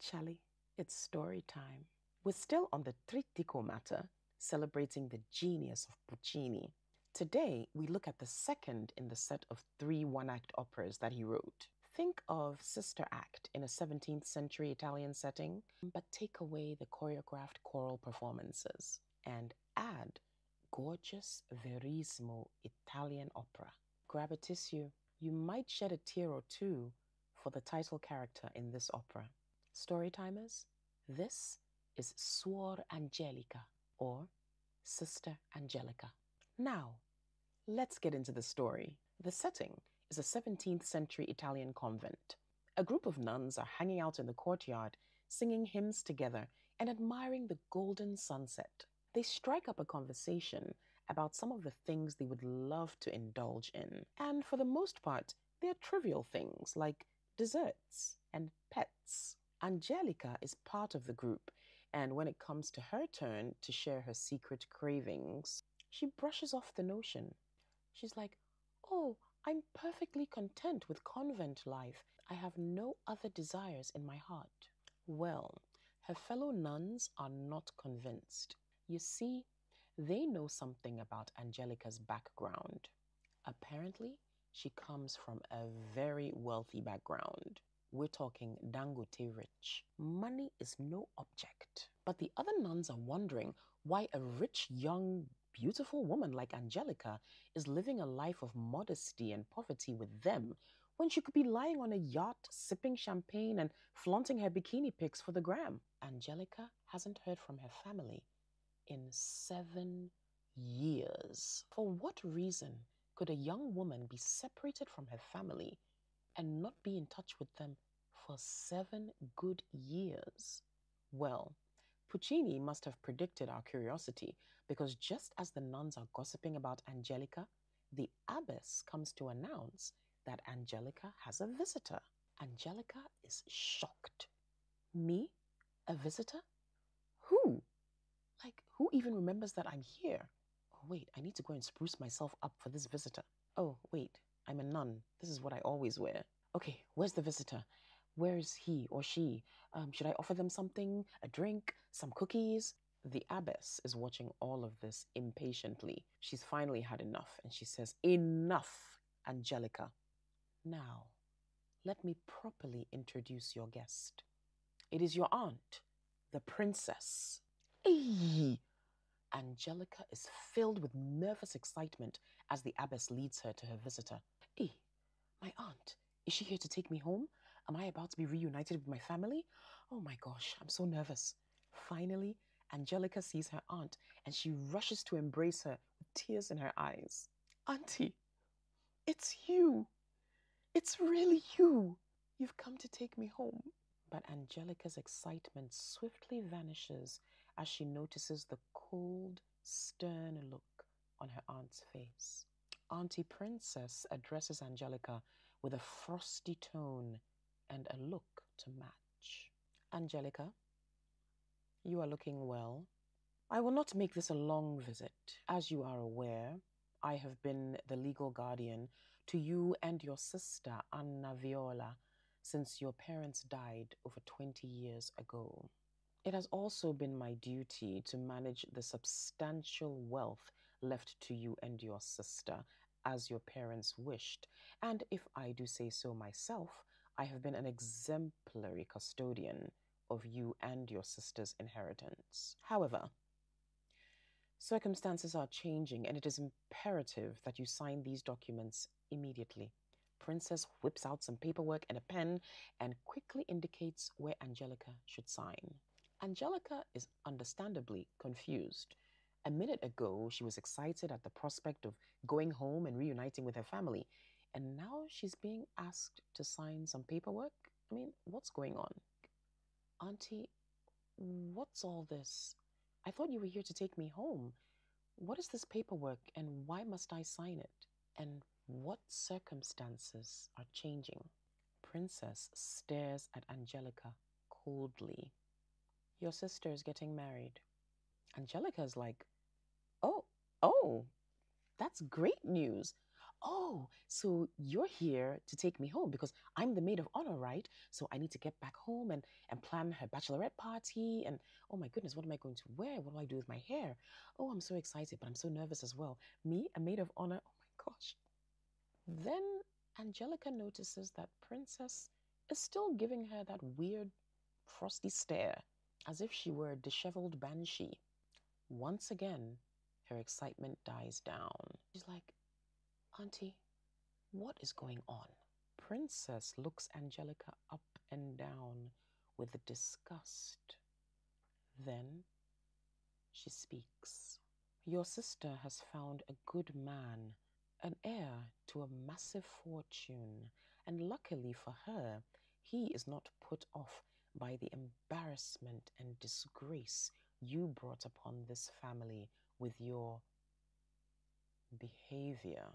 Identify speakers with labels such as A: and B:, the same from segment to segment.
A: Tsale, it's story time. We're still on the Trittico matter, celebrating the genius of Puccini. Today, we look at the second in the set of three one-act operas that he wrote. Think of Sister Act in a 17th century Italian setting, but take away the choreographed choral performances and add gorgeous verismo Italian opera. Grab a tissue. You might shed a tear or two for the title character in this opera. Storytimers, this is Suor Angelica, or Sister Angelica. Now, let's get into the story. The setting is a 17th century Italian convent. A group of nuns are hanging out in the courtyard, singing hymns together and admiring the golden sunset. They strike up a conversation about some of the things they would love to indulge in. And for the most part, they're trivial things like desserts and pets. Angelica is part of the group, and when it comes to her turn to share her secret cravings, she brushes off the notion. She's like, "Oh, I'm perfectly content with convent life. I have no other desires in my heart." Well, her fellow nuns are not convinced. You see, they know something about Angelica's background. Apparently, she comes from a very wealthy background. We're talking Dangote rich. Money is no object. But the other nuns are wondering why a rich, young, beautiful woman like Angelica is living a life of modesty and poverty with them when she could be lying on a yacht, sipping champagne and flaunting her bikini pics for the gram. Angelica hasn't heard from her family in 7 years. For what reason could a young woman be separated from her family and not be in touch with them for 7 good years? Well, Puccini must have predicted our curiosity, because just as the nuns are gossiping about Angelica, the abbess comes to announce that Angelica has a visitor. Angelica is shocked. Me? A visitor? Who? Like, who even remembers that I'm here? Oh, wait, I need to go and spruce myself up for this visitor. Oh, wait, I'm a nun. This is what I always wear. Okay, where's the visitor? Where is he or she? Should I offer them something? A drink? Some cookies? The abbess is watching all of this impatiently. She's finally had enough, and she says, "Enough, Angelica. Now, let me properly introduce your guest. It is your aunt, the princess." Eee! Angelica is filled with nervous excitement as the abbess leads her to her visitor. My aunt, is she here to take me home? Am I about to be reunited with my family? Oh my gosh, I'm so nervous. Finally, Angelica sees her aunt and she rushes to embrace her with tears in her eyes. "Auntie, it's you. It's really you. You've come to take me home." But Angelica's excitement swiftly vanishes as she notices the cold, stern look on her aunt's face. Auntie Princess addresses Angelica with a frosty tone and a look to match. "Angelica, you are looking well. I will not make this a long visit. As you are aware, I have been the legal guardian to you and your sister, Anna Viola, since your parents died over 20 years ago. It has also been my duty to manage the substantial wealth left to you and your sister, as your parents wished, and if I do say so myself, I have been an exemplary custodian of you and your sister's inheritance. However, circumstances are changing, and it is imperative that you sign these documents immediately." Princess whips out some paperwork and a pen and quickly indicates where Angelica should sign. Angelica is understandably confused. A minute ago, she was excited at the prospect of going home and reuniting with her family, and now she's being asked to sign some paperwork? I mean, what's going on? "Auntie, what's all this? I thought you were here to take me home. What is this paperwork and why must I sign it? And what circumstances are changing?" Princess stares at Angelica coldly. "Your sister is getting married." Angelica is like, "Oh, that's great news. oh, so you're here to take me home because I'm the maid of honor, right? So I need to get back home and plan her bachelorette party. And oh my goodness, what am I going to wear? What do I do with my hair? Oh, I'm so excited, but I'm so nervous as well. Me, a maid of honor. Oh my gosh. Then Angelica notices that Princess is still giving her that weird, frosty stare, as if she were a disheveled banshee. Once again, her excitement dies down. She's like, Auntie, what is going on? Princess looks Angelica up and down with disgust. Then she speaks. Your sister has found a good man, an heir to a massive fortune, and luckily for her, he is not put off by the embarrassment and disgrace you brought upon this family with your behavior.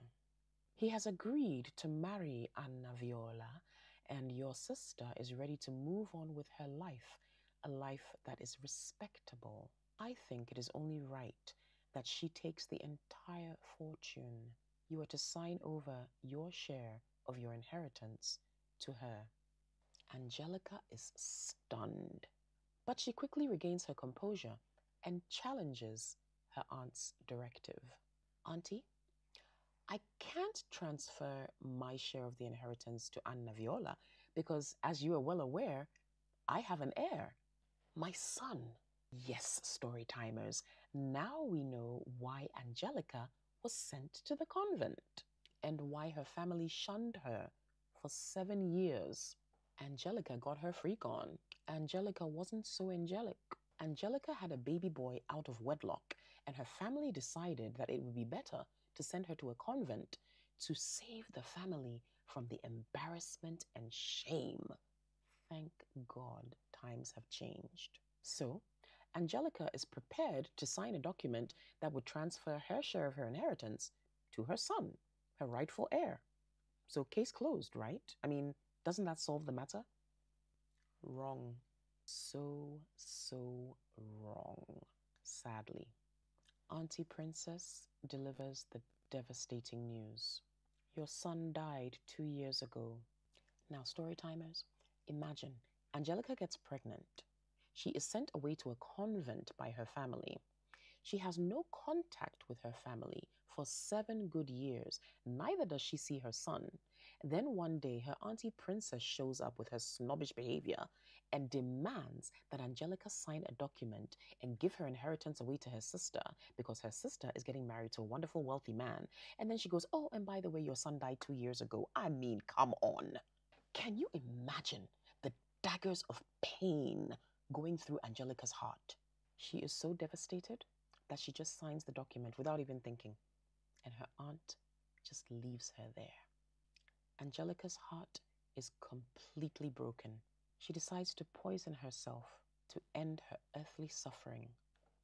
A: He has agreed to marry Anna Viola, and your sister is ready to move on with her life, a life that is respectable. I think it is only right that she takes the entire fortune. You are to sign over your share of your inheritance to her. Angelica is stunned, but she quickly regains her composure and challenges her aunt's directive. Auntie, I can't transfer my share of the inheritance to Anna Viola because, as you are well aware, I have an heir, my son. Yes, story timers, now we know why Angelica was sent to the convent and why her family shunned her for 7 years. Angelica got her freak on. Angelica wasn't so angelic. Angelica had a baby boy out of wedlock, and her family decided that it would be better to send her to a convent to save the family from the embarrassment and shame. Thank God times have changed. So, Angelica is prepared to sign a document that would transfer her share of her inheritance to her son, her rightful heir. So, case closed, right? I mean, doesn't that solve the matter? Wrong. So wrong. Sadly, Auntie Princess delivers the devastating news. Your son died 2 years ago. Now, story timers, imagine Angelica gets pregnant. She is sent away to a convent by her family. She has no contact with her family for 7 good years. Neither does she see her son. Then one day, her Auntie Princess shows up with her snobbish behavior and demands that Angelica sign a document and give her inheritance away to her sister because her sister is getting married to a wonderful, wealthy man. And then she goes, oh, and by the way, your son died 2 years ago. I mean, come on. Can you imagine the daggers of pain going through Angelica's heart? She is so devastated that she just signs the document without even thinking, and her aunt just leaves her there. Angelica's heart is completely broken. She decides to poison herself to end her earthly suffering.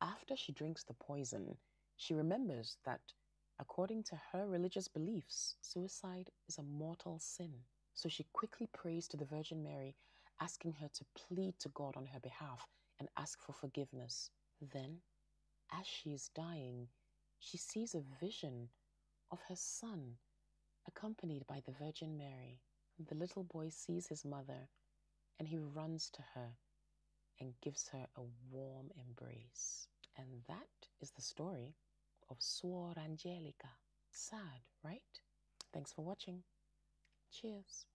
A: After she drinks the poison, she remembers that, according to her religious beliefs, suicide is a mortal sin. So she quickly prays to the Virgin Mary, asking her to plead to God on her behalf and ask for forgiveness. Then, as she is dying, she sees a vision of her son, accompanied by the Virgin Mary. The little boy sees his mother, and he runs to her and gives her a warm embrace. And that is the story of Suor Angelica. Sad, right? Thanks for watching. Cheers.